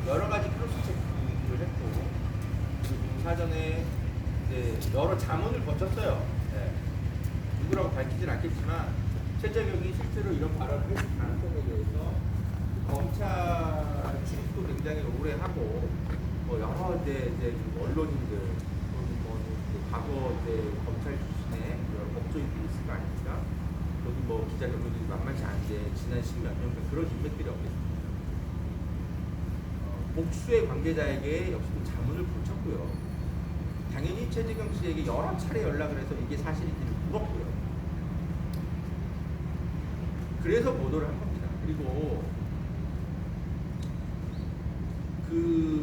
여러 가지 크로스 체크를 했고, 그리고 사전에 이제 여러 자문을 거쳤어요. 네. 누구라고 밝히진 않겠지만 최재경이 실제로 이런 발언을 했을 가능성에 대해서 검찰 출입도 굉장히 오래 하고, 뭐 여러 이제 언론인들 또는 뭐 과거 이제 검찰 출신의 여러 법조인들이 있을 거 아닙니까? 거기 뭐 기자 경로들이 만만치 않은데 지난 10몇 년간 그런 인맥들이 없겠습니다. 복수의 관계자에게 역시 또 자문을 거쳤고요. 당연히 최재경 씨에게 여러 차례 연락을 해서 이게 사실인지를 물었고요. 그래서 보도를 한 겁니다. 그리고 이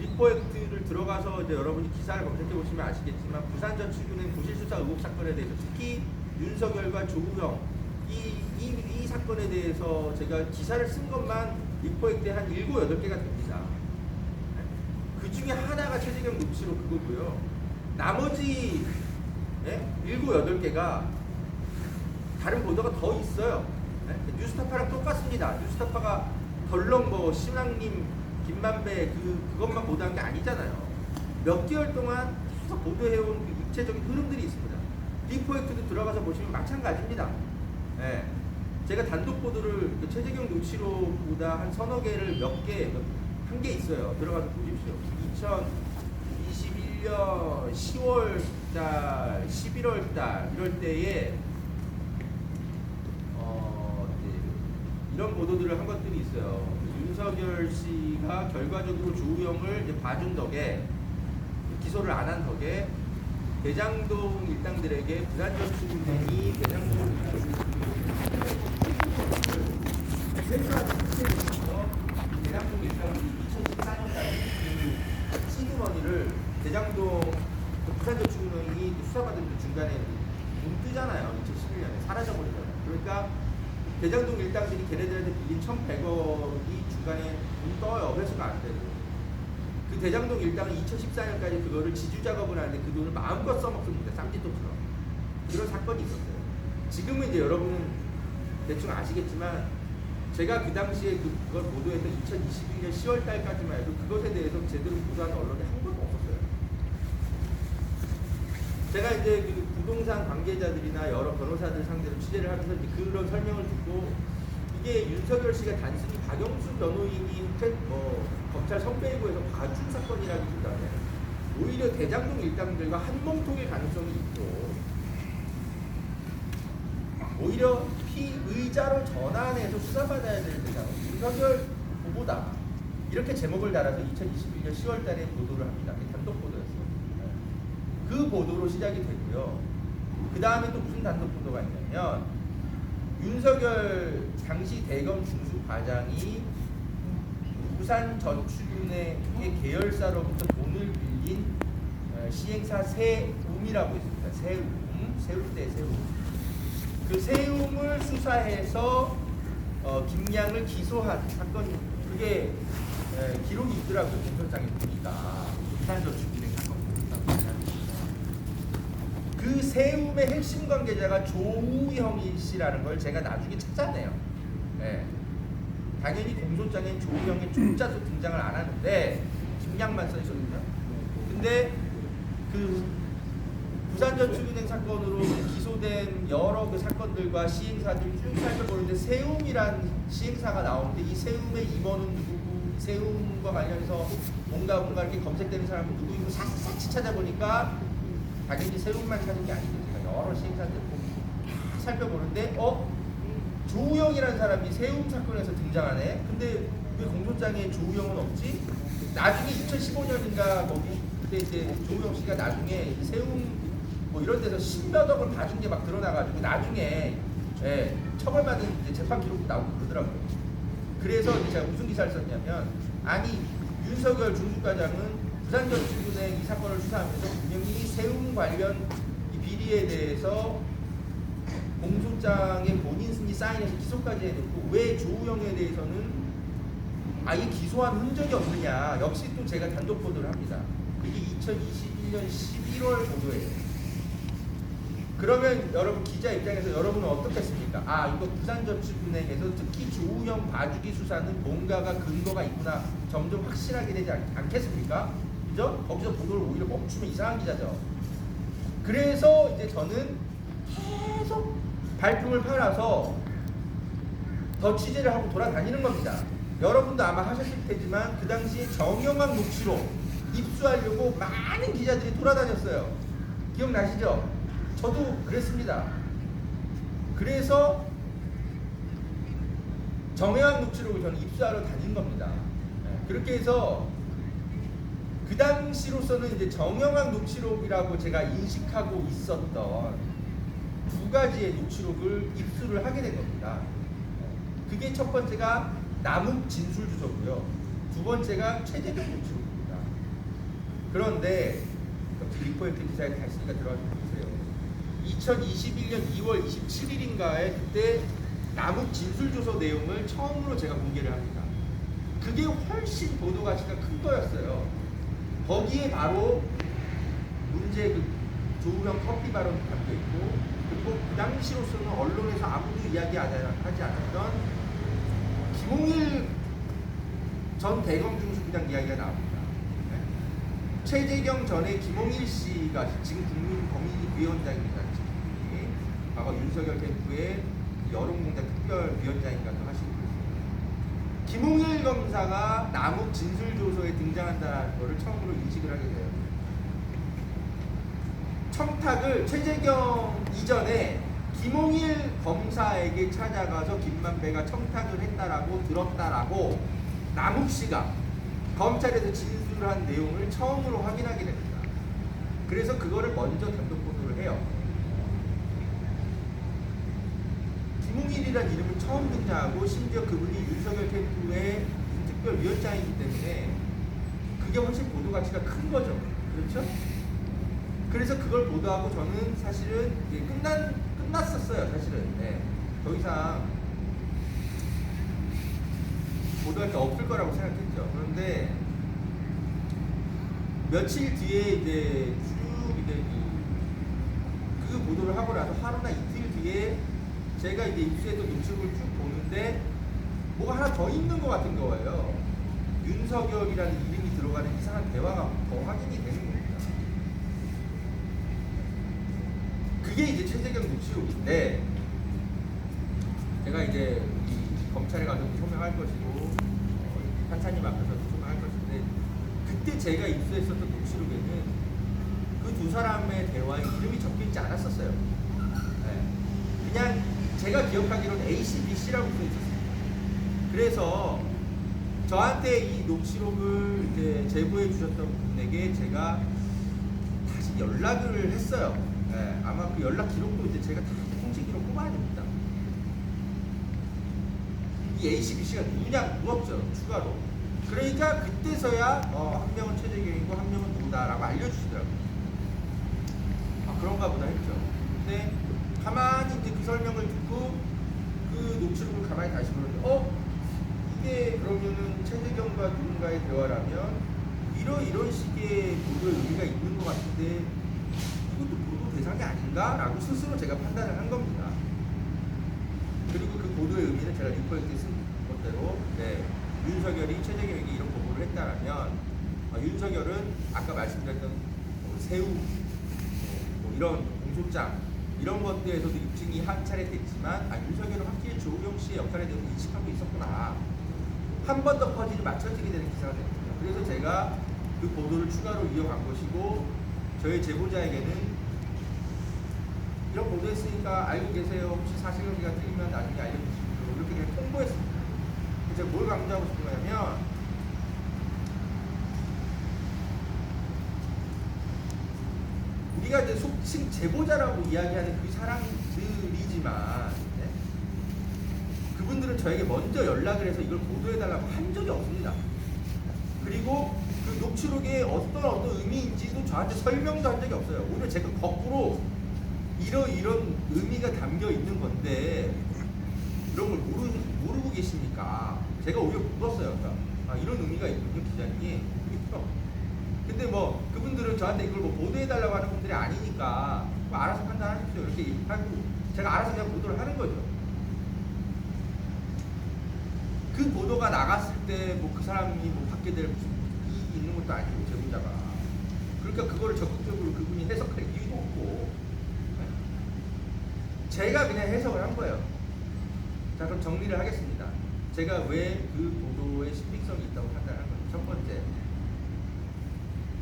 리포액트를 들어가서 이제 여러분이 기사를 검색해 보시면 아시겠지만 부산저축은행 부실수사 의혹 사건에 대해서 특히 윤석열과 조우영 이 사건에 대해서 제가 기사를 쓴 것만 리포액트에 한 7, 8개가 됩니다. 그 중에 하나가 최재경 녹취록 그거고요. 나머지 7, 8개가 다른 보도가 더 있어요. 뉴스타파랑 똑같습니다. 뉴스타파가 덜렁 뭐 신앙님, 김만배 그것만 보도한 게 아니잖아요. 몇 개월 동안 계속 보도해온 그 입체적인 흐름들이 있습니다. 리포액트도 들어가서 보시면 마찬가지입니다. 네. 제가 단독 보도를 최재경 녹취록보다 한 서너 개를 한 개 있어요. 들어가서 보십시오. 2021년 10월달, 11월달 이럴 때에 이런 보도들을 한 것들이 있어요. 윤석열 씨가 결과적으로 조우영을 이제 봐준 덕에 기소를 안 한 덕에 대장동 일당들에게 부산저축은행이 대장동 대장동 일당들이 2014년까지 그 시드머니를 대장동 부산저축은행이 수사받은 그 중간에 돈 뜨잖아요. 2011년에 사라져버리잖아요. 그러니까 대장동 일당들이 걔네들한테 빌린 1,100억이 중간에 돈 떠요. 회수가 안 되고. 그 대장동 일당은 2014년까지 그거를 지주 작업을 하는데 그 돈을 마음껏 써먹습니다. 쌍짓돈처럼. 그런 사건이 있었어요. 지금은 이제 여러분은 대충 아시겠지만 제가 그 당시에 그걸 보도했던 2021년 10월 달까지만 해도 그것에 대해서 제대로 보도하는 언론이 한 번도 없었어요. 제가 이제 그 부동산 관계자들이나 여러 변호사들 상대로 취재를 하면서 이제 그런 설명을 듣고 이게 윤석열 씨가 단순히 박영수 변호인이 검찰 선배이고에서 봐준 사건이라기보다는 오히려 대장동 일당들과 한몸통일 가능성이 있고 오히려 피의자로 전환해서 수사받아야 될 대상은 윤석열 후보다 이렇게 제목을 달아서 2021년 10월 달에 보도를 합니다. 단독 보도였어요. 그 보도로 시작이 되고요. 그 다음에 또 무슨 단독 보도가 있냐면 윤석열 당시 대검 중수과장이 부산저축은행의 계열사로부터 돈을 빌린 시행사 세움이라고 있습니다. 세움대 세움. 그 세움을 수사해서 김양을 기소한 사건 그게 기록이 있더라고요. 공소장에 보니까 부산저축은행 사건 보니까 그 세움의 핵심 관계자가 조우영 씨라는 걸 제가 나중에 찾아내요. 네. 당연히 공소장에 조우영의 조자도 등장을 안 하는데 김양만 써 있거든요. 근데 그 부산저축은행 사건으로 기소된 여러 그 사건들과 시행사들 쭉 살펴보는데 세움이란 시행사가 나오는데 이 세움의 임원은 누구고 세움과 관련해서 뭔가 이렇게 검색되는 사람은 누구이고 샅샅이 찾아보니까 당연히 세움만 찾은 게 아니죠. 제가 여러 시행사들 다 살펴보는데 조우영이라는 사람이 세움 사건에서 등장하네. 근데 왜 공소장에 조우영은 없지? 나중에 2015년인가 거기 그때 이제 조우영 씨가 나중에 세움 뭐 이런 데서 10몇 억을 봐준 게 막 드러나가지고 나중에 처벌받은 이제 재판 기록도 나오고 그러더라고요. 그래서 제가 무슨 기사를 썼냐면 아니 윤석열 중수과장은 부산저축은행 이 사건을 수사하면서 분명히 세움 관련 이 비리에 대해서 공소장에 본인 승리 사인해서 기소까지 해놓고 왜 조우영에 대해서는 아예 기소한 흔적이 없느냐. 역시 또 제가 단독 보도를 합니다. 그게 2021년 11월 보도예요. 그러면 여러분 기자 입장에서 여러분은 어떻겠습니까? 아 이거 부산저축은행에서 특히 조우형 봐주기 수사는 뭔가가 근거가 있구나 점점 확실하게 되지 않겠습니까? 그죠? 거기서 보도를 오히려 멈추면 이상한 기자죠. 그래서 이제 저는 계속 발품을 팔아서 더 취재를 하고 돌아다니는 겁니다. 여러분도 아마 하셨을 테지만 그 당시에 정영학 녹취록 입수하려고 많은 기자들이 돌아다녔어요. 기억나시죠? 저도 그랬습니다. 그래서 정영학 녹취록을 저는 입수하러 다닌 겁니다. 그렇게 해서 그 당시로서는 이제 정영학 녹취록이라고 제가 인식하고 있었던 두 가지의 녹취록을 입수를 하게 된 겁니다. 그게 첫 번째가 남욱 진술 주소고요. 두 번째가 최재경 녹취록입니다. 그런데 리포트 기사에 다시니까 들어가서 보세요. 2021년 2월 27일인가에 그때 남욱 진술 주소 내용을 처음으로 제가 공개를 합니다. 그게 훨씬 보도 가치가 큰 거였어요. 거기에 바로 문제 그 조우형 커피 발언도 담겨 있고, 그리고 그 당시로서는 언론에서 아무도 이야기하지 않았던 김홍일 전 대검중수부장 이야기가 나옵니다. 네? 최재경 전에 김홍일 씨가 지금 국민검의위원장입니다. 과거 윤석열 캠프의 여론공작 특별위원장인가도 하시고 있습니다. 김홍일 검사가 남욱 진술조서에 등장한다는 것을 처음으로 인식을 하게 돼요. 청탁을 최재경 이전에 김홍일 검사에게 찾아가서 김만배가 청탁을 했다라고 들었다라고 남욱 씨가 검찰에서 진술한 내용을 처음으로 확인하게 됩니다. 그래서 그거를 먼저 단독 보도를 해요. 김홍일이라는 이름은 처음 등장하고 심지어 그분이 윤석열 캠프의 특별위원장이기 때문에 그게 훨씬 보도 가치가 큰 거죠. 그렇죠? 그래서 그걸 보도하고 저는 사실은 이제 끝났었어요. 사실은. 네. 더 이상 보도할 게 없을 거라고 생각했죠. 그런데 며칠 뒤에 이제 쭉 이제 그 보도를 하고 나서 하루나 이틀 뒤에 제가 이제 입수했던 녹취록을 쭉 보는데 뭐가 하나 더 있는 것 같은 거예요. 윤석열이라는 이름이 들어가는 이상한 대화가 더 확인이 되는 겁니다. 그게 이제 최재경 녹취록인데 제가 이제 이 검찰에 가서 소명할 것이고 판사님 앞에서도 소명할 것인데 그때 제가 입수했었던 녹취록에는 그 두 사람의 대화에 이름이 적혀있지 않았었어요. 네. 그냥 제가 기억하기로는 A, B, C라고 써 있었습니다. 그래서 저한테 이 녹취록을 이제 제보해 주셨던 분에게 제가 다시 연락을 했어요. 네, 아마 그 연락 기록도 이제 제가 다 통신 기록 뽑아야 됩니다. 이 A, B, C가 누구냐 물었죠. 추가로. 그러니까 그때서야 한 명은 최재경이고 한 명은 누구다라고 알려주시더라고요. 아 그런가 보다 했죠. 근데 가만히 이제 그 설명을 듣고 그 녹취록을 가만히 다시 보는데 이게 그러면은 최재경과 누군가의 대화라면 이런 식의 보도의 의미가 있는 것 같은데 이것도 보도 대상이 아닌가라고 스스로 제가 판단을 한 겁니다. 그리고 그 보도의 의미는 제가 리포트에 쓴 것대로 윤석열이 최재경에게 이런 보고를 했다라면 윤석열은 아까 말씀드렸던 세우 이런 공소장 이런 것들에서도 입증이 한 차례 됐지만 윤석열은 확실히 조우영 씨의 역할에 대해서 인식하고 있었구나. 한 번 더 퍼즐이 맞춰지게 되는 기사가 됩니다. 그래서 제가 그 보도를 추가로 이어간 것이고 저희 제보자에게는 이런 보도했으니까 알고 계세요. 혹시 사실관계가 틀리면 나중에 알려주시고 이렇게 그냥 통보했습니다. 제가 뭘 강조하고 싶은 거냐면 우리가 이제 속칭 제보자라고 이야기하는 그 사람들이지만 그분들은 저에게 먼저 연락을 해서 이걸 보도해달라고 한 적이 없습니다. 그리고 그 녹취록에 어떤 의미인지도 저한테 설명도 한 적이 없어요. 오히려 제가 거꾸로 이런 의미가 담겨 있는 건데 이런 걸 모르고 계십니까? 제가 오히려 물었어요. 그러니까 이런 의미가 있군요, 기자님. 근데 뭐 그분들은 저한테 이걸 보도해달라고 하는 분들이 아니니까 뭐 알아서 판단하십시오. 이렇게 하고 제가 알아서 그냥 보도를 하는 거죠. 그 보도가 나갔을 때 뭐 그 사람이 뭐 받게 될 무슨 이익이 있는 것도 아니고 제보자가. 그러니까 그거를 적극적으로 그분이 해석할 이유도 없고 제가 그냥 해석을 한 거예요. 자, 그럼 정리를 하겠습니다. 제가 왜 그 보도에 신빙성이 있다고 판단한 거예요. 첫 번째,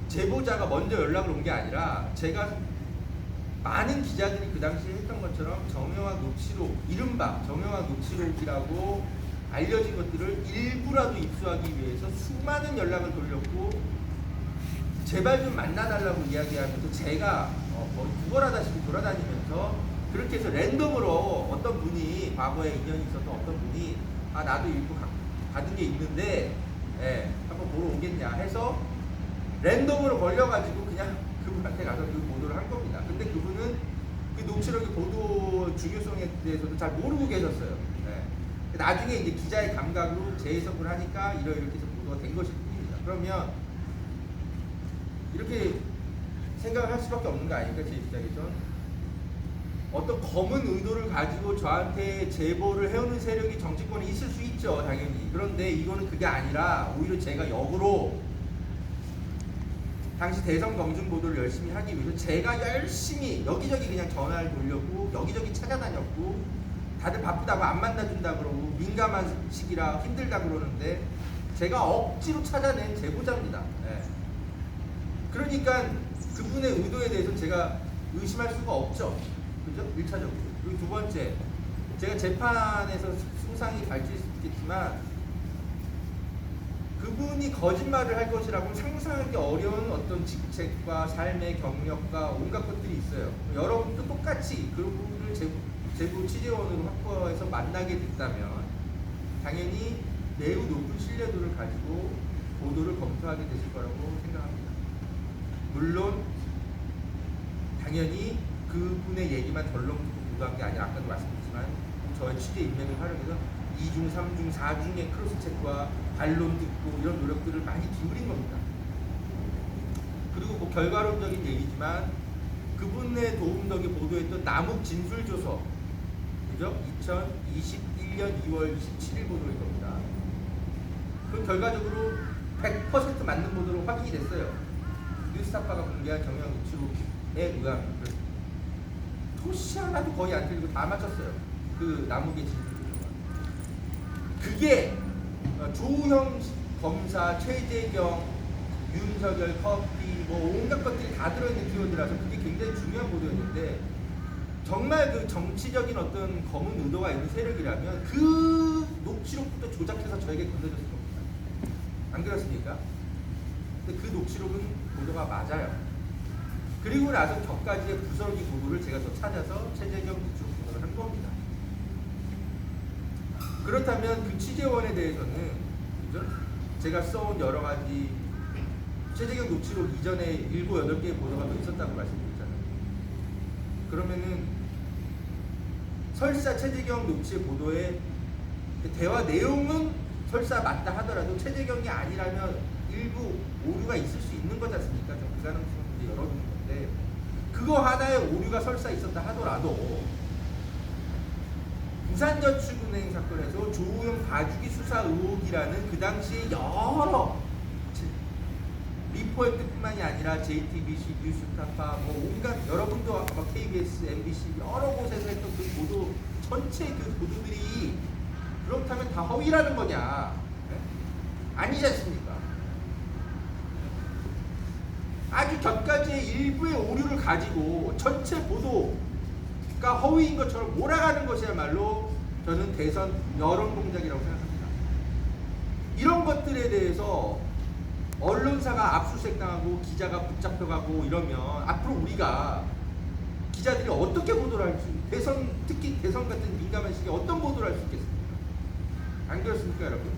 제보자가 먼저 연락을 온 게 아니라 제가 많은 기자들이 그 당시에 했던 것처럼 정영학 녹취록, 이른바 정영학 녹취록이라고 알려진 것들을 일부라도 입수하기 위해서 수많은 연락을 돌렸고 제발 좀 만나달라고 이야기하면서 제가 거의 구걸하다시피 돌아다니면서 그렇게 해서 랜덤으로 어떤 분이 과거에 인연이 있었던 어떤 분이 나도 일부 받은 게 있는데 한번 보러 오겠냐 해서 랜덤으로 걸려가지고 그냥 그분한테 가서 그 보도를 한 겁니다. 근데 그분은 그 녹취록의 보도 중요성에 대해서도 잘 모르고 계셨어요. 나중에 이제 기자의 감각으로 재해석을 하니까 이렇게 해서 보도가 된 것일 뿐입니다. 그러면 이렇게 생각을 할 수밖에 없는 거 아닙니까? 제 입장에선 어떤 검은 의도를 가지고 저한테 제보를 해오는 세력이 정치권에 있을 수 있죠, 당연히. 그런데 이거는 그게 아니라 오히려 제가 역으로 당시 대선 검증 보도를 열심히 하기 위해서 제가 열심히 여기저기 그냥 전화를 돌렸고 여기저기 찾아다녔고 다들 바쁘다고 안 만나준다 그러고 민감한 시기라 힘들다 그러는데 제가 억지로 찾아낸 제보자입니다. 그러니까 그분의 의도에 대해서 제가 의심할 수가 없죠. 그죠? 1차적으로. 그리고 두 번째, 제가 재판에서 수상이 밝힐 수 있겠지만 그분이 거짓말을 할 것이라고 상상하기 어려운 어떤 직책과 삶의 경력과 온갖 것들이 있어요. 여러분도 똑같이 그 부분을 제보 취재원으로 확보해서 만나게 됐다면 당연히 매우 높은 신뢰도를 가지고 보도를 검토하게 되실 거라고 생각합니다. 물론 당연히 그분의 얘기만 덜렁 듣고 보도한 게 아니라 아까도 말씀드렸지만 저의 취재 인맥을 활용해서 2중, 3중, 4중의 크로스 체크와 반론 듣고 이런 노력들을 많이 기울인 겁니다. 그리고 뭐 결과론적인 얘기지만 그분의 도움 덕에 보도했던 남욱 진술조서, 그죠? 2021년 2월 27일 보도일 겁니다. 그 결과적으로 100% 맞는 보도로 확인이 됐어요. 뉴스타파가 공개한 정영 녹취록에 의하면 토시 하나도 거의 안 틀리고 다 맞췄어요. 그 남욱의 진술조서가. 그게 조우형 검사, 최재경, 윤석열, 커피, 뭐 온갖 것들이 다 들어있는 키워드라서 그게 굉장히 중요한 보도였는데 정말 그 정치적인 어떤 검은 의도가 있는 세력이라면 그 녹취록부터 조작해서 저에게 건네줬을 겁니다. 안 그렇습니까? 근데 그 녹취록은 보도가 맞아요. 그리고 나서 격가지의 부설기 보도를 제가 또 찾아서 최재경 녹취록 보도를 한 겁니다. 그렇다면 그 취재원에 대해서는 그죠? 제가 써온 여러 가지 최재경 녹취록 이전에 7, 8개의 보도가 더 있었다고 말씀드렸잖아요. 그러면은 설사 최재경 녹취의 보도에 대화 내용은 설사 맞다 하더라도 최재경이 아니라면 일부 오류가 있을 수 있는 거지 않습니까? 좀 그 가능성을 열어두는 건데 그거 하나의 오류가 설사 있었다 하더라도 부산저축은행 사건에서 조우영 봐주기 수사 의혹이라는 그 당시에 여러 리포트뿐만이 아니라 JTBC, 뉴스타파, 뭐 온갖 여러분도 아마 KBS, MBC 여러 곳에서 했던 그 보도 전체 그 보도들이 그렇다면 다 허위라는 거냐? 네? 아니지 않습니까? 아주 곁가지의 일부의 오류를 가지고 전체 보도가 허위인 것처럼 몰아가는 것이야말로 저는 대선 여론 공작이라고 생각합니다. 이런 것들에 대해서 언론사가 압수수색 당하고 기자가 붙잡혀가고 이러면 앞으로 우리가 기자들이 어떻게 보도를 할 수, 특히 대선 같은 민감한 시기에 어떤 보도를 할 수 있겠습니까? 안 그렇습니까, 여러분?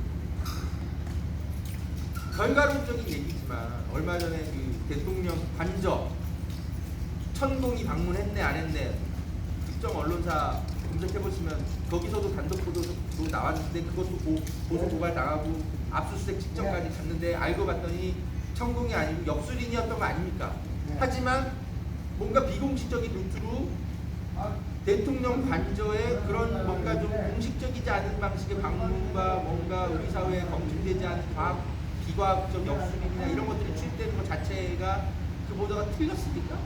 결과론적인 얘기지만 얼마 전에 그 대통령 관저 천공이 방문했네 안 했네 특정 언론사 검색해보시면 거기서도 단독 보도도 나왔는데 그것도 보수 고발 당하고 압수수색 직전까지 갔는데 알고 봤더니 천공이 아니고 역술인이었던 거 아닙니까? 하지만 뭔가 비공식적인 루트로 대통령 관저에 그런 뭔가 좀 공식적이지 않은 방식의 방문과 뭔가 우리 사회에 검증되지 않은 비과학적 역술이나 이런 것들이 취입되는 것 자체가 그 보도가 틀렸습니까?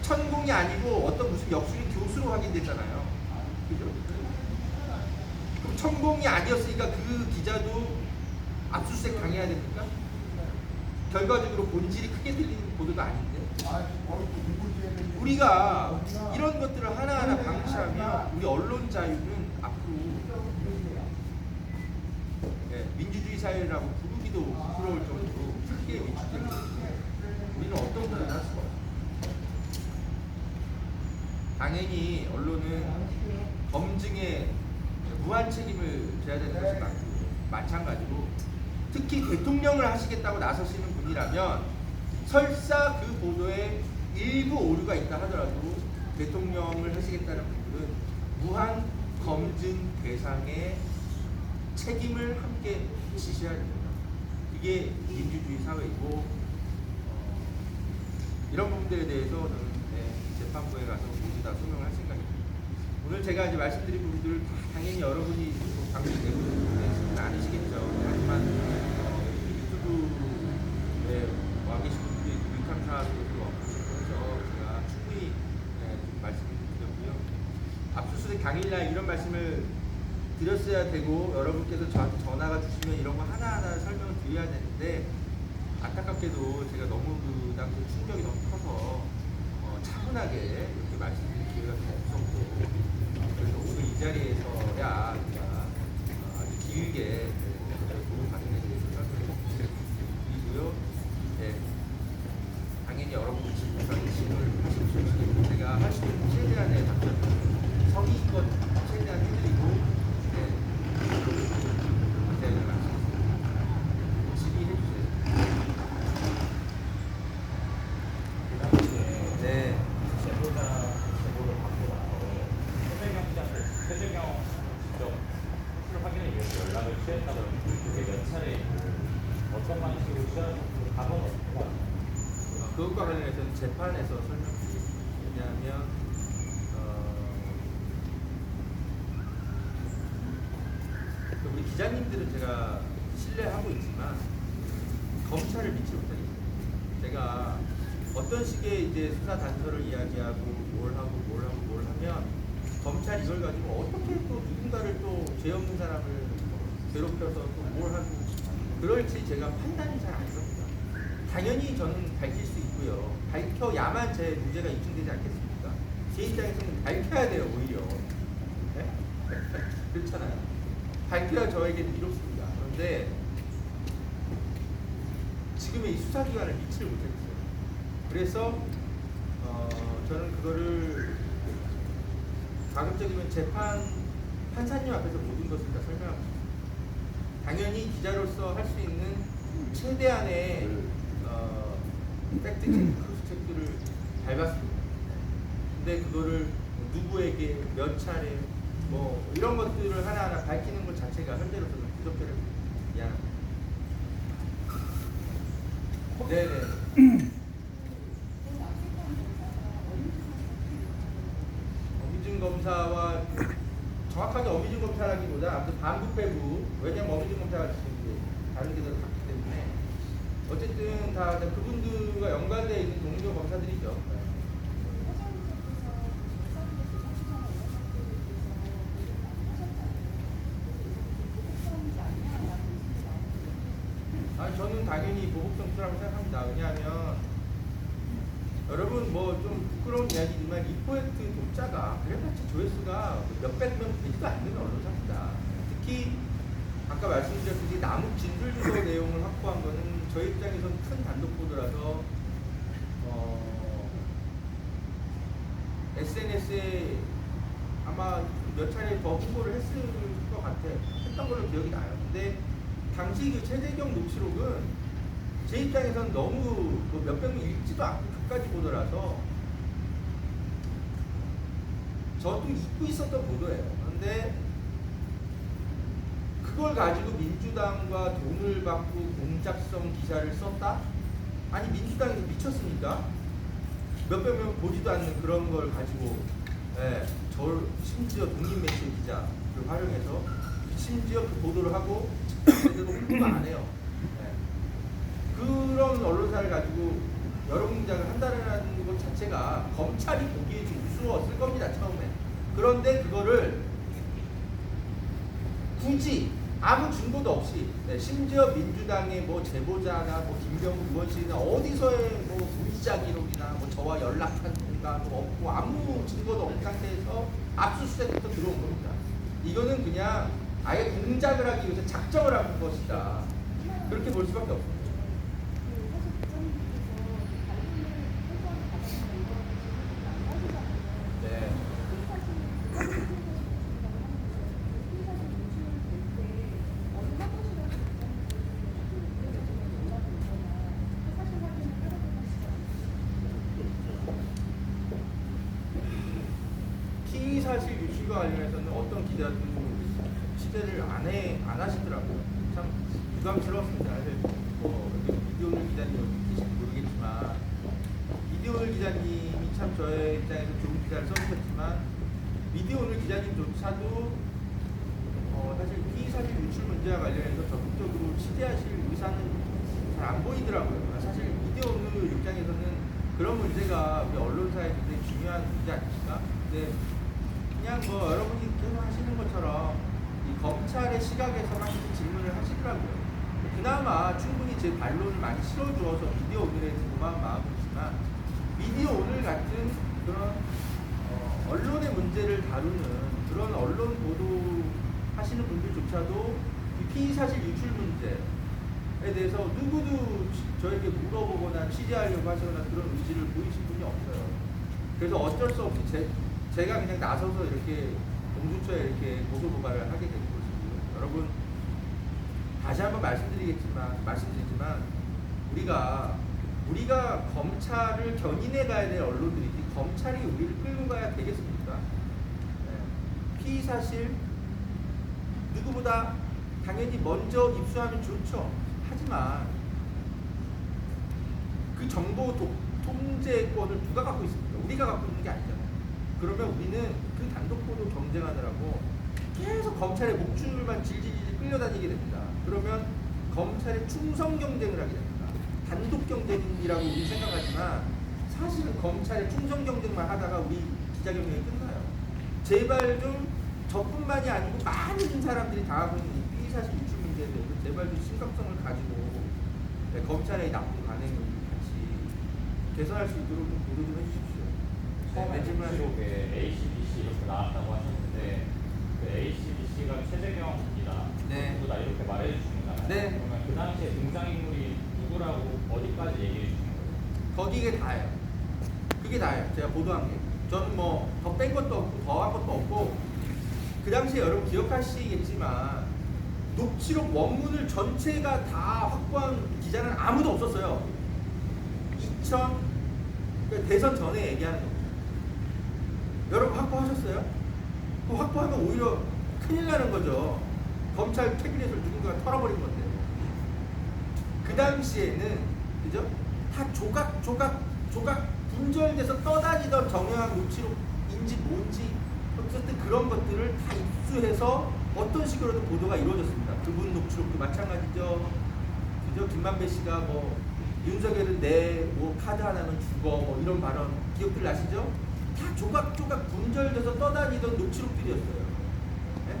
천공이 아니고 어떤 무슨 역술인 교수로 확인됐잖아요. 그죠? 그럼 천공이 아니었으니까 그 기자도 압수수색 당해야 됩니까? 결과적으로 본질이 크게 들리는 보도도 아닌데. 우리가 이런 것들을 하나하나 방치하면 우리 언론 자유는 앞으로 민주주의 사회라고 부르기도 부끄러울 정도로 크게 위축될 것이고 우리는 어떤 것을 할 수가 없어요. 당연히 언론은 검증에 무한 책임을 져야 되는 것이 맞고 마찬가지로 특히 대통령을 하시겠다고 나서시는 분이라면 설사 그 보도에 일부 오류가 있다 하더라도 대통령을 하시겠다는 분들은 무한 검증 대상의 책임을 함께 지셔야 됩니다. 이게 민주주의 사회이고 이런 부분들에 대해서 저는 재판부에 가서 모두 다 소명을 할 생각입니다. 오늘 제가 이제 말씀드린 부분들 당연히 여러분이 방송 내보시는 않으시겠죠. 하지만 유튜브에 와 계신 분들이 유익한 사항으로 와서 제가 충분히 좀 말씀을 드렸고요. 압수수색 당일날 이런 말씀을 드렸어야 되고 여러분께서 저한테 전화가 주시면 이런 거 하나하나 설명을 드려야 되는데 안타깝게도 제가 너무 그 당시 충격이 너무 커서 차분하게 이렇게 말씀드릴 기회가 좀 없었고 그래서 오늘 이 자리에서야 제가 아주 길게 도움 받는 데 대해서 설명드리고요. 네. 당연히 여러분들 질문을 하십시오. 제가 할 수 있는 최대한의 답변을 성의껏 최대한 해드리고 그것과 관련해서는 재판에서 설명드리겠습니다. 왜냐하면 우리 기자님들은 제가 신뢰하고 있지만 검찰을 믿지 못하겠습니다. 제가 어떤 식의 이제 수사 단서를 이야기하고 뭘 하면 검찰이 이걸 가지고 어떻게 또 누군가를 또 죄 없는 사람을 괴롭혀서 또 뭘 하고 그럴지 제가 판단이 잘 안 섭니다. 당연히 저는 밝힐 수 있고요. 밝혀야만 제 무죄가 입증되지 않겠습니까? 제 입장에서는 밝혀야 돼요, 오히려. 네? 그렇잖아요. 밝혀야 저에게는 이롭습니다. 그런데 지금의 이 수사기관을 믿지를 못했어요. 그래서 저는 그거를 가급적이면 판사님 앞에서 모든 것을 다 설명하고 싶습니다. 당연히 기자로서 할 수 있는 최대한의 팩트 체크, 크로스 체크를 밟았습니다. 근데 그거를 누구에게 몇 차례 뭐 이런 것들을 하나하나 밝히는 것 자체가 현재로서는 부적절해서 미안합니다. 네네. 어미준 검사와 정확하게 어미준 검사라기보다 아무튼 반부패부 왜냐면 어미준 검사가 지금 다른 데서 갔기 때문에 어쨌든 다 그분들과 연관되어 있는 동료 검사들이죠. 저는 당연히 보복성 수라고 생각합니다. 왜냐하면 여러분 뭐 좀 부끄러운 이야기지만 이 프로젝트 독자가 그래봤자 조회수가 몇백 명 되지도 않는 언론사입니다. 특히 아까 말씀드렸듯이 남욱 진술주소 내용을 확보한 거는 저희 입장에서는 큰 단독 보도라서 SNS에 아마 몇 차례 더 홍보를 했을 것 했던 걸로 기억이 나요. 근데 당시 그 최재경 녹취록은 제 입장에서는 너무 몇백 명 읽지도 않고 끝까지 보더라서 저도 잊고 있었던 보도예요. 그런데 그걸 가지고 민주당과 돈을 받고 공작성 기사를 썼다? 아니 민주당에서 미쳤습니까? 몇백 명 보지도 않는 그런 걸 가지고 예, 심지어 독립 매체 기자를 활용해서 심지어 그 보도를 하고 제대로 홍보도 안 해요. 예. 그런 언론사를 가지고 여러 공장을 한다는 것 자체가 검찰이 보기에 좀 우스웠을 겁니다, 처음에. 그런데 그거를 굳이 아무 증거도 없이 심지어 민주당의 뭐 제보자나 뭐 김병우 의원실이나 어디서의 뭐 문자 기록이나 뭐 저와 연락한 공간도 없고 아무 증거도 없는 상태에서 압수수색부터 들어온 겁니다. 이거는 그냥 아예 공작을 하기 위해서 작정을 한 것이다. 그렇게 볼 수밖에 없습니다. 사실 유출과 관련해서는 어떤 기자도 취재를 안 하시더라고요. 참 유감스러웠습니다. 이디오늘 기자님 어떻게 모르겠지만 이디오늘 기자님이 참 저의 입장에서 좋은 기사를 써주셨지만 이디오늘 기자님조차도 사실 피의 사실 유출 문제와 관련해서 적극적으로 취재하실 의사는 잘 안 보이더라고요. 사실 이디오늘 입장에서는 그런 문제가 우리 언론사에 굉장히 중요한 문제 아닙니까? 근데 그냥 뭐 여러분이 계속 하시는 것처럼 이 검찰의 시각에서만 질문을 하시더라고요. 그나마 충분히 제 반론을 많이 실어주어서 미디어 오늘에 고마운 마음이지만 미디어 오늘 같은 그런 언론의 문제를 다루는 그런 언론 보도 하시는 분들조차도 이 피의 사실 유출 문제에 대해서 누구도 저에게 물어보거나 취재하려고 하시거나 그런 의지를 보이신 분이 없어요. 그래서 어쩔 수 없이 제가 그냥 나서서 이렇게 공수처에 이렇게 고소고발을 하게 된 것이고요. 여러분 다시 한번 말씀드리지만 우리가 검찰을 견인해 가야 될 언론들이지 검찰이 우리를 끌고 가야 되겠습니까? 네. 피의 사실 누구보다 당연히 먼저 입수하면 좋죠. 하지만 그 정보 통제권을 누가 갖고 있습니까? 우리가 갖고 있는 게 아니잖아요. 그러면 우리는 그 단독 보도 경쟁하느라고 계속 검찰의 목줄만 질질질 끌려다니게 됩니다. 그러면 검찰의 충성 경쟁을 하게 됩니다. 단독 경쟁이라고 우리 생각하지만 사실은 검찰의 충성 경쟁만 하다가 우리 기자 경쟁이 끝나요. 제발 좀 저뿐만이 아니고 많은 사람들이 당하고 있는 이 피의 사실 유출 문제에 대해서 제발 좀 심각성을 가지고 검찰의 나쁜 관행을 같이 개선할 수 있도록 좀 보도 좀 해주십시오. 처음에 녹취록에 ACBC 이렇게 나왔다고 하셨는데 그 ACBC가 최재경입니다. 네. 누구다 이렇게 말해 주시는 거잖아요. 네. 그러면 그 당시에 등장인물이 누구라고 어디까지 얘기해 주신 거예요? 거기에 다예요. 그게 다예요. 제가 보도한 게. 저는 뭐 더 뺀 것도 없고 더 한 것도 없고 그 당시에 여러분 기억하시겠지만 녹취록 원문을 전체가 다 확보한 기자는 아무도 없었어요. 대선 전에 얘기하는 겁니다. 여러분 확보하셨어요? 그 확보하면 오히려 큰일 나는 거죠. 검찰 캐비넷을 누군가가 털어버린 건데. 그 당시에는 그죠? 다 조각 분절돼서 떠다니던 정영학 녹취록인지 뭔지 어쨌든 그런 것들을 다 입수해서 어떤 식으로든 보도가 이루어졌습니다. 그분 녹취록도 마찬가지죠. 그죠? 김만배 씨가 뭐 윤석열은 내 뭐 카드 하나는 죽어 뭐 이런 발언 기억들 나시죠? 다 조각 분절돼서 떠다니던 녹취록들이었어요. 네?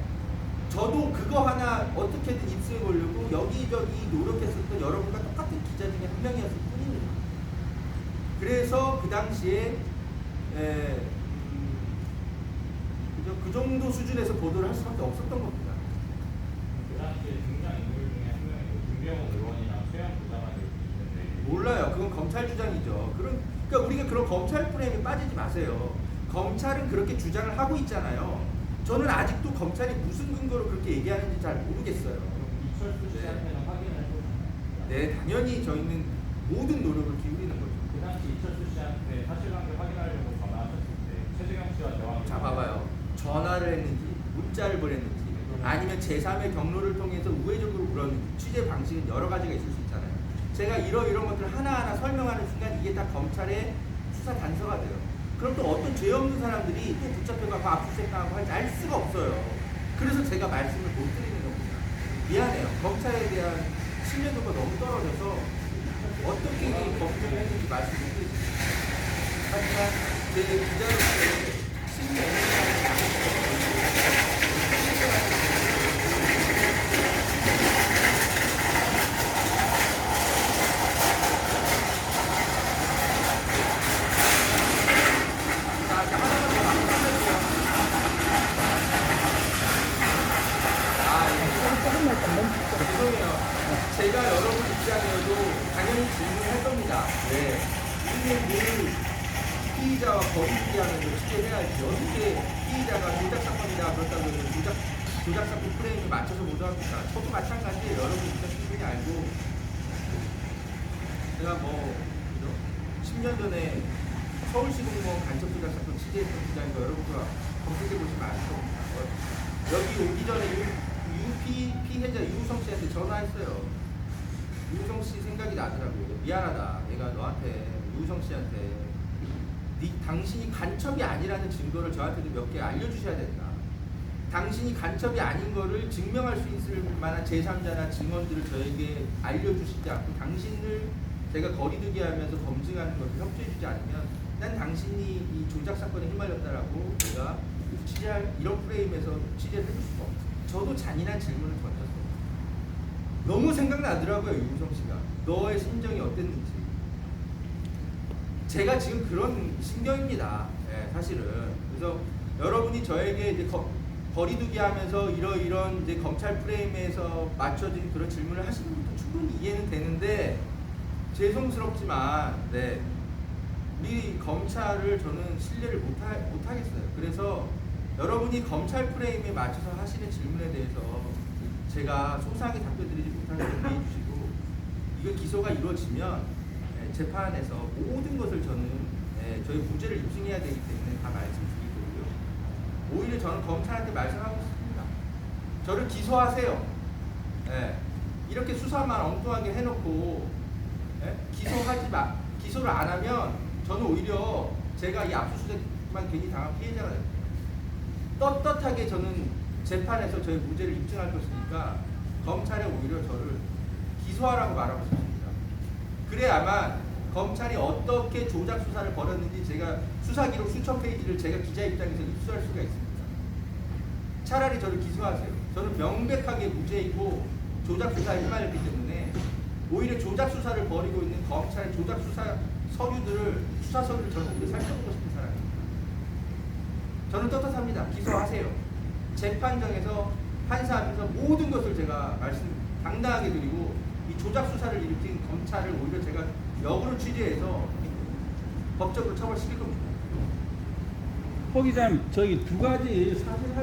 저도 그거 하나 어떻게든 입수해 보려고 여기저기 노력했었던 여러분과 똑같은 기자 중에 한 명이었을 뿐입니다. 그래서 그 당시에 그 정도 수준에서 보도를 할 수밖에 없었던 겁니다. 그 당시에 등장인물 중에 한 명이 김병호 의원이나 최영 부장관이 있는데 몰라요. 그건 검찰 주장이죠. 그러니까 우리가 그런 검찰 프레임에 빠지지 마세요. 검찰은 그렇게 주장을 하고 있잖아요. 저는 아직도 검찰이 무슨 근거로 그렇게 얘기하는지 잘 모르겠어요. 이철수 씨한테는 확인을 해보셨나요? 네, 당연히 저희는 모든 노력을 기울이는 거죠. 그 당시 이철수 씨한테 사실관계 확인하려고 전화하셨을 때 최재경 씨와 대화를 자, 봐봐요. 전화를 했는지, 문자를 보냈는지, 아니면 제3의 경로를 통해서 우회적으로 물었는지, 취재 방식은 여러 가지가 있을 수 있잖아요. 제가 이런 것들을 하나하나 설명하는 순간 이게 다 검찰의 수사 단서가 돼요. 그럼 또 어떤 죄 없는 사람들이 또 붙잡혀가고 압수수색당하고 할지 알 수가 없어요. 그래서 제가 말씀을 못 드리는 겁니다. 미안해요. 검찰에 대한 신뢰도가 너무 떨어져서 어떻게 이 검증을 했는지 말씀 못 드립니다. 하지만 제 기자로서의 신뢰 죄송해요. 제가 여러분 입장이어도 당연히 질문할 겁니다. 네. 우리는 늘 피의자와 거리두기 하면서 취재해야지. 어떻게 피의자가 조작 사건이다 그렇다고 조작 사건 프레임에 맞춰서 보도합니까? 저도 마찬가지예요. 여러분 입장 충분히 알고. 제가 뭐, 그죠? 10년 전에 서울시 공무원 간첩 조작 사건 취재했던 기자인 거 여러분과 검색해 보시면 알 겁니다. 여기 오기 전에 피해자 유우성 씨한테 전화했어요. 유우성 씨 생각이 나더라고요. 미안하다. 내가 너한테, 유우성 씨한테 당신이 간첩이 아니라는 증거를 저한테도 몇 개 알려주셔야 된다. 당신이 간첩이 아닌 거를 증명할 수 있을 만한 제3자나 증언들을 저에게 알려주시지 않고 당신을 제가 거리두기 하면서 검증하는 것을 협조해주지 않으면 난 당신이 이 조작 사건에 휘말렸다라고 제가 취재할 이런 프레임에서 취재를 해줄 수가 없어요. 저도 잔인한 질문을 던졌어요. 너무 생각나더라고요, 유우성 씨가. 너의 심정이 어땠는지. 제가 지금 그런 심경입니다. 네, 사실은. 그래서 여러분이 저에게 이제 거리두기 하면서 이런 이제 검찰 프레임에서 맞춰진 그런 질문을 하시는 것도 충분히 이해는 되는데, 죄송스럽지만, 네. 우리 검찰을 저는 신뢰를 못하겠어요. 그래서 여러분이 검찰 프레임에 맞춰서 하시는 질문에 대해서 제가 소상하게 답변드리지 못하는 점 이해해 주시고, 이거 기소가 이루어지면 재판에서 모든 것을 저는 저희 무죄를 입증해야 되기 때문에 다 말씀드리고요. 오히려 저는 검찰한테 말씀하고 싶습니다. 저를 기소하세요. 이렇게 수사만 엉뚱하게 해놓고 기소를 안 하면 저는 오히려 제가 이 압수수색만 괜히 당한 피해자가 됩니다. 떳떳하게 저는 재판에서 저희 무죄를 입증할 것이니까 검찰에 오히려 저를 기소하라고 말하고 싶습니다. 그래야만 검찰이 어떻게 조작 수사를 벌였는지 제가 수사 기록 수천 페이지를 제가 기자 입장에서 입수할 수가 있습니다. 차라리 저를 기소하세요. 저는 명백하게 무죄이고 조작 수사에 휘말렸기 때문에 오히려 조작 수사를 벌이고 있는 검찰의 조작 수사 수사 서류를 저는 오히려 살펴보고 싶은 사람입니다. 저는 떳떳합니다. 기소하세요. 재판정에서 판사하면서 모든 것을 제가 말씀 당당하게 드리고 이 조작 수사를 일으킨 검찰을 오히려 제가 역으로 취재해서 법적으로 처벌시킬 겁니다. 허 기자님, 저기 두 가지 사실